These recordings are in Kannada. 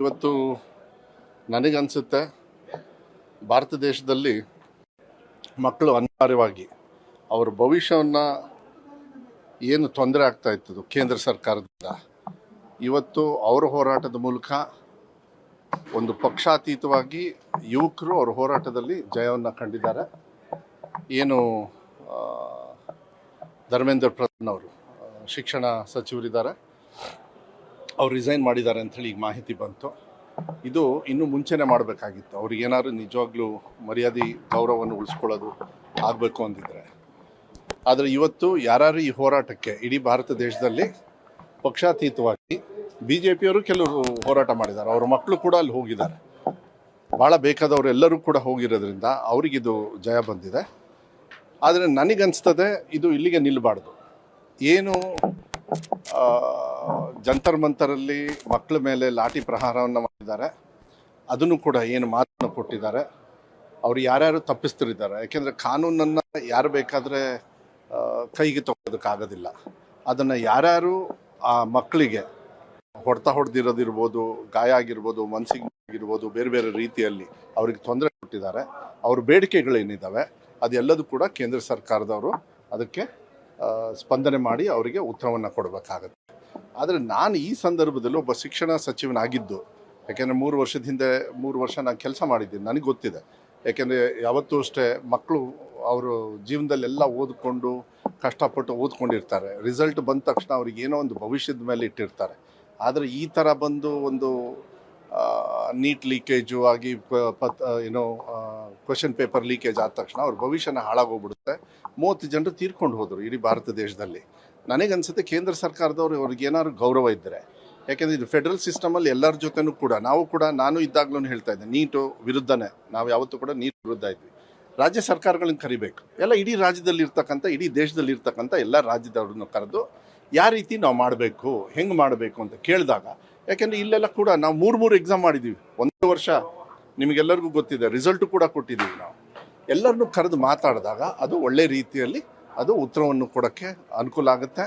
ಇವತ್ತು ನನಗನ್ಸುತ್ತೆ ಭಾರತ ದೇಶದಲ್ಲಿ ಮಕ್ಕಳು ಅನಿವಾರ್ಯವಾಗಿ ಅವರ ಭವಿಷ್ಯವನ್ನು ಏನು ತೊಂದರೆ ಆಗ್ತಾ ಇತ್ತು ಕೇಂದ್ರ ಸರ್ಕಾರದಿಂದ, ಇವತ್ತು ಅವರ ಹೋರಾಟದ ಮೂಲಕ ಒಂದು ಪಕ್ಷಾತೀತವಾಗಿ ಯುವಕರು ಅವರ ಹೋರಾಟದಲ್ಲಿ ಜಯವನ್ನು ಕಂಡಿದ್ದಾರೆ. ಏನು ಧರ್ಮೇಂದ್ರ ಪ್ರಧಾನ್ ಅವರು ಶಿಕ್ಷಣ ಸಚಿವರಿದ್ದಾರೆ, ಅವ್ರು ರಿಸೈನ್ ಮಾಡಿದ್ದಾರೆ ಅಂಥೇಳಿ ಈಗ ಮಾಹಿತಿ ಬಂತು. ಇದು ಇನ್ನೂ ಮುಂಚೆನೇ ಮಾಡಬೇಕಾಗಿತ್ತು. ಅವ್ರಿಗೆ ಏನಾದ್ರು ನಿಜವಾಗ್ಲೂ ಮರ್ಯಾದೆ ಗೌರವವನ್ನು ಉಳಿಸ್ಕೊಳ್ಳೋದು ಆಗಬೇಕು ಅಂದಿದ್ರೆ. ಆದರೆ ಇವತ್ತು ಯಾರು ಈ ಹೋರಾಟಕ್ಕೆ ಇಡೀ ಭಾರತ ದೇಶದಲ್ಲಿ ಪಕ್ಷಾತೀತವಾಗಿ BJPಯವರು ಕೆಲವರು ಹೋರಾಟ ಮಾಡಿದ್ದಾರೆ, ಅವ್ರ ಮಕ್ಕಳು ಕೂಡ ಅಲ್ಲಿ ಹೋಗಿದ್ದಾರೆ, ಭಾಳ ಬೇಕಾದವರು ಎಲ್ಲರೂ ಕೂಡ ಹೋಗಿರೋದ್ರಿಂದ ಅವರಿಗಿದು ಜಯ ಬಂದಿದೆ. ಆದರೆ ನನಗನ್ಸ್ತದೆ ಇದು ಇಲ್ಲಿಗೆ ನಿಲ್ಲಬಾರ್ದು. ಏನು ಜಂತರ್ ಮಂತರಲ್ಲಿ ಮಕ್ಕಳ ಮೇಲೆ ಲಾಠಿ ಪ್ರಹಾರವನ್ನು ಮಾಡಿದ್ದಾರೆ, ಅದನ್ನು ಕೂಡ ಏನು ಮಾತನ್ನು ಕೊಟ್ಟಿದ್ದಾರೆ, ಅವರು ಯಾರ್ಯಾರು ತಪ್ಪಿಸ್ತಿದ್ದಾರೆ. ಯಾಕೆಂದರೆ ಕಾನೂನನ್ನು ಯಾರು ಬೇಕಾದರೆ ಕೈಗೆ ತಗೊಳ್ಳೋದಕ್ಕಾಗೋದಿಲ್ಲ. ಅದನ್ನು ಯಾರ್ಯಾರು ಆ ಮಕ್ಕಳಿಗೆ ಹೊಡೆದಿರೋದಿರ್ಬೋದು, ಗಾಯ ಆಗಿರ್ಬೋದು, ಮನಸ್ಸಿಗೆ ಆಗಿರ್ಬೋದು, ಬೇರೆ ಬೇರೆ ರೀತಿಯಲ್ಲಿ ಅವ್ರಿಗೆ ತೊಂದರೆ ಕೊಟ್ಟಿದ್ದಾರೆ, ಅವ್ರ ಬೇಡಿಕೆಗಳೇನಿದ್ದಾವೆ ಅದೆಲ್ಲದೂ ಕೂಡ ಕೇಂದ್ರ ಸರ್ಕಾರದವರು ಅದಕ್ಕೆ ಸ್ಪಂದನೆ ಮಾಡಿ ಅವರಿಗೆ ಉತ್ತರವನ್ನು ಕೊಡಬೇಕಾಗತ್ತೆ. ಆದರೆ ನಾನು ಈ ಸಂದರ್ಭದಲ್ಲಿ ಒಬ್ಬ ಶಿಕ್ಷಣ ಸಚಿವನಾಗಿದ್ದು, ಯಾಕೆಂದರೆ 3 ವರ್ಷ ನಾನು ಕೆಲಸ ಮಾಡಿದ್ದೀನಿ, ನನಗೆ ಗೊತ್ತಿದೆ. ಯಾಕೆಂದರೆ ಯಾವತ್ತೂ ಅಷ್ಟೇ ಮಕ್ಕಳು ಅವರು ಜೀವನದಲ್ಲೆಲ್ಲ ಓದ್ಕೊಂಡು ಕಷ್ಟಪಟ್ಟು ಓದ್ಕೊಂಡಿರ್ತಾರೆ, ರಿಸಲ್ಟ್ ಬಂದ ತಕ್ಷಣ ಅವ್ರಿಗೆ ಏನೋ ಒಂದು ಭವಿಷ್ಯದ ಮೇಲೆ ಇಟ್ಟಿರ್ತಾರೆ. ಆದರೆ ಈ ಥರ ಬಂದು ಒಂದು ನೀಟ್ ಲೀಕೇಜು ಆಗಿ ಕ್ವೆಶನ್ ಪೇಪರ್ ಲೀಕೇಜ್ ಆದ ತಕ್ಷಣ ಅವ್ರ ಭವಿಷ್ಯನ ಹಾಳಾಗೋಗ್ಬಿಡುತ್ತೆ. 30 ಜನರು ತೀರ್ಕೊಂಡು ಹೋದರು ಇಡೀ ಭಾರತ ದೇಶದಲ್ಲಿ. ನನಗನ್ಸುತ್ತೆ ಕೇಂದ್ರ ಸರ್ಕಾರದವರು ಅವ್ರಿಗೆ ಏನಾದ್ರು ಗೌರವ ಇದ್ದರೆ, ಯಾಕೆಂದರೆ ಇದು ಫೆಡ್ರಲ್ ಸಿಸ್ಟಮಲ್ಲಿ ಎಲ್ಲರ ಜೊತೆನೂ ಕೂಡ ನಾನು ಇದ್ದಾಗಲೂ ಹೇಳ್ತಾ ಇದ್ದೆ, ನೀಟು ವಿರುದ್ಧನೇ, ನಾವು ಯಾವತ್ತೂ ಕೂಡ ನೀಟ್ ವಿರುದ್ಧ ಇದ್ವಿ. ರಾಜ್ಯ ಸರ್ಕಾರಗಳನ್ನ ಕರಿಬೇಕು, ಎಲ್ಲ ಇಡೀ ರಾಜ್ಯದಲ್ಲಿ ಇರ್ತಕ್ಕಂಥ ಇಡೀ ದೇಶದಲ್ಲಿ ಇರ್ತಕ್ಕಂಥ ಎಲ್ಲ ರಾಜ್ಯದವ್ರನ್ನ ಕರೆದು ಯಾವ ರೀತಿ ನಾವು ಮಾಡಬೇಕು, ಹೆಂಗೆ ಮಾಡಬೇಕು ಅಂತ ಕೇಳಿದಾಗ, ಯಾಕೆಂದರೆ ಇಲ್ಲೆಲ್ಲ ಕೂಡ ನಾವು 3 ಎಕ್ಸಾಮ್ ಮಾಡಿದ್ದೀವಿ, 1 ವರ್ಷ ನಿಮಗೆಲ್ಲರಿಗೂ ಗೊತ್ತಿದೆ, ರಿಸಲ್ಟು ಕೂಡ ಕೊಟ್ಟಿದ್ದೀವಿ. ನಾವು ಎಲ್ಲರನ್ನೂ ಕರೆದು ಮಾತಾಡಿದಾಗ ಅದು ಒಳ್ಳೆ ರೀತಿಯಲ್ಲಿ ಅದು ಉತ್ತರವನ್ನು ಕೊಡೋಕ್ಕೆ ಅನುಕೂಲ ಆಗುತ್ತೆ.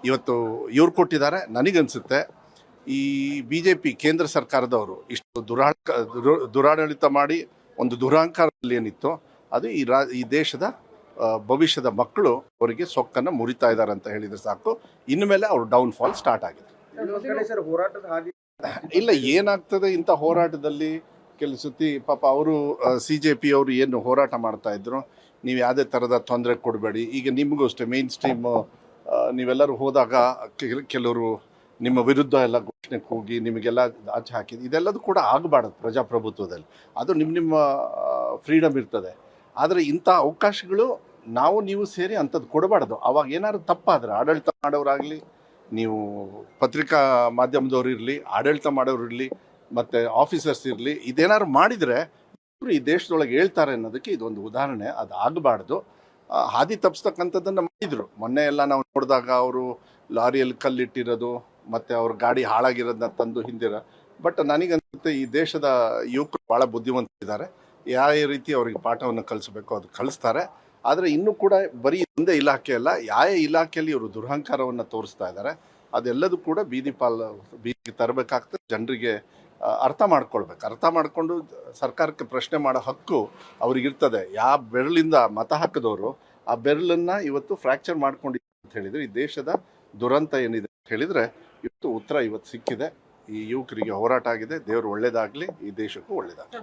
ಇವತ್ತು ಇವ್ರು ಕೊಟ್ಟಿದ್ದಾರೆ. ನನಗನ್ಸುತ್ತೆ ಈ BJP ಕೇಂದ್ರ ಸರ್ಕಾರದವರು ಇಷ್ಟು ದುರಾಡಳಿತ ಮಾಡಿ ಒಂದು ದುರಹಂಕಾರದಲ್ಲಿ ಏನಿತ್ತು ಅದು ಈ ದೇಶದ ಭವಿಷ್ಯದ ಮಕ್ಕಳು ಅವರಿಗೆ ಸೊಕ್ಕನ್ನು ಮುರಿತಾ ಇದ್ದಾರೆ ಅಂತ ಹೇಳಿದರೆ ಸಾಕು. ಇನ್ನು ಮೇಲೆ ಅವ್ರ ಡೌನ್ಫಾಲ್ ಸ್ಟಾರ್ಟ್ ಆಗಿದೆ. ಇಲ್ಲ, ಏನಾಗ್ತದೆ ಇಂಥ ಹೋರಾಟದಲ್ಲಿ ಕೆಲವು ಸತಿ ಪಾಪ ಅವರು CJP ಅವರು ಏನು ಹೋರಾಟ ಮಾಡ್ತಾ ಇದ್ರು, ನೀವು ಯಾವುದೇ ಥರದ ತೊಂದರೆ ಕೊಡಬೇಡಿ. ಈಗ ನಿಮಗೂ ಅಷ್ಟೇ ಮೇನ್ ಸ್ಟ್ರೀಮ್ ನೀವೆಲ್ಲರೂ ಹೋದಾಗ ಕೆಲವರು ನಿಮ್ಮ ವಿರುದ್ಧ ಎಲ್ಲ ಘೋಷಣೆ ಹೋಗಿ ನಿಮಗೆಲ್ಲ ಆಚೆ ಹಾಕಿದ್ದು, ಇದೆಲ್ಲದೂ ಕೂಡ ಆಗಬಾರ್ದು ಪ್ರಜಾಪ್ರಭುತ್ವದಲ್ಲಿ. ಅದು ನಿಮ್ಮ ಫ್ರೀಡಮ್ ಇರ್ತದೆ. ಆದರೆ ಇಂಥ ಅವಕಾಶಗಳು ನೀವು ಸೇರಿ ಅಂಥದ್ದು ಕೊಡಬಾರ್ದು. ಅವಾಗ ಏನಾದ್ರು ತಪ್ಪಾದರೆ ಆಡಳಿತ ಮಾಡೋರಾಗಲಿ, ನೀವು ಪತ್ರಿಕಾ ಮಾಧ್ಯಮದವ್ರು ಇರಲಿ, ಆಡಳಿತ ಮಾಡೋರು ಇರಲಿ, ಮತ್ತು ಆಫೀಸರ್ಸ್ ಇರಲಿ, ಇದೇನಾದ್ರು ಮಾಡಿದರೆ ಇವರು ಈ ದೇಶದೊಳಗೆ ಹೇಳ್ತಾರೆ ಅನ್ನೋದಕ್ಕೆ ಇದೊಂದು ಉದಾಹರಣೆ. ಅದು ಆಗಬಾರ್ದು. ಹಾದಿ ತಪ್ಪಿಸ್ತಕ್ಕಂಥದ್ದನ್ನು ಮಾಡಿದರು. ಮೊನ್ನೆ ಎಲ್ಲ ನಾವು ನೋಡಿದಾಗ ಅವರು ಲಾರಿಯಲ್ಲಿ ಕಲ್ಲಿಟ್ಟಿರೋದು ಮತ್ತು ಅವ್ರ ಗಾಡಿ ಹಾಳಾಗಿರೋದನ್ನ ತಂದು ಹಿಂದಿರ. ಬಟ್ ನನಗನ್ಸುತ್ತೆ ಈ ದೇಶದ ಯುವಕರು ಭಾಳ ಬುದ್ಧಿವಂತಿದ್ದಾರೆ. ಯಾವ ರೀತಿ ಅವ್ರಿಗೆ ಪಾಠವನ್ನು ಕಲಿಸ್ಬೇಕು ಅದು ಕಲಿಸ್ತಾರೆ. ಆದರೆ ಇನ್ನೂ ಕೂಡ ಬರೀ ಒಂದೇ ಇಲಾಖೆ ಅಲ್ಲ, ಯಾವ ಇಲಾಖೆಯಲ್ಲಿ ಇವರು ದುರಹಂಕಾರವನ್ನು ತೋರಿಸ್ತಾ ಇದ್ದಾರೆ, ಅದೆಲ್ಲದೂ ಕೂಡ ಬೀದಿಗೆ ತರಬೇಕಾಗ್ತದೆ. ಜನರಿಗೆ ಅರ್ಥ ಮಾಡಿಕೊಂಡು ಸರ್ಕಾರಕ್ಕೆ ಪ್ರಶ್ನೆ ಮಾಡೋ ಹಕ್ಕು ಅವ್ರಿಗಿರ್ತದೆ. ಯಾವ ಬೆರಳಿಂದ ಮತ ಹಾಕಿದವರು ಆ ಬೆರಳನ್ನು ಇವತ್ತು ಫ್ರ್ಯಾಕ್ಚರ್ ಮಾಡ್ಕೊಂಡಿದ್ದಾರೆ ಅಂತ ಹೇಳಿದರೆ, ಈ ದೇಶದ ದುರಂತ ಏನಿದೆ ಅಂತ ಹೇಳಿದರೆ ಇವತ್ತು ಉತ್ತರ ಇವತ್ತು ಸಿಕ್ಕಿದೆ. ಈ ಯುವಕರಿಗೆ ಹೋರಾಟ ಆಗಿದೆ. ದೇವರು ಒಳ್ಳೇದಾಗಲಿ, ಈ ದೇಶಕ್ಕೂ ಒಳ್ಳೇದಾಗಲಿ.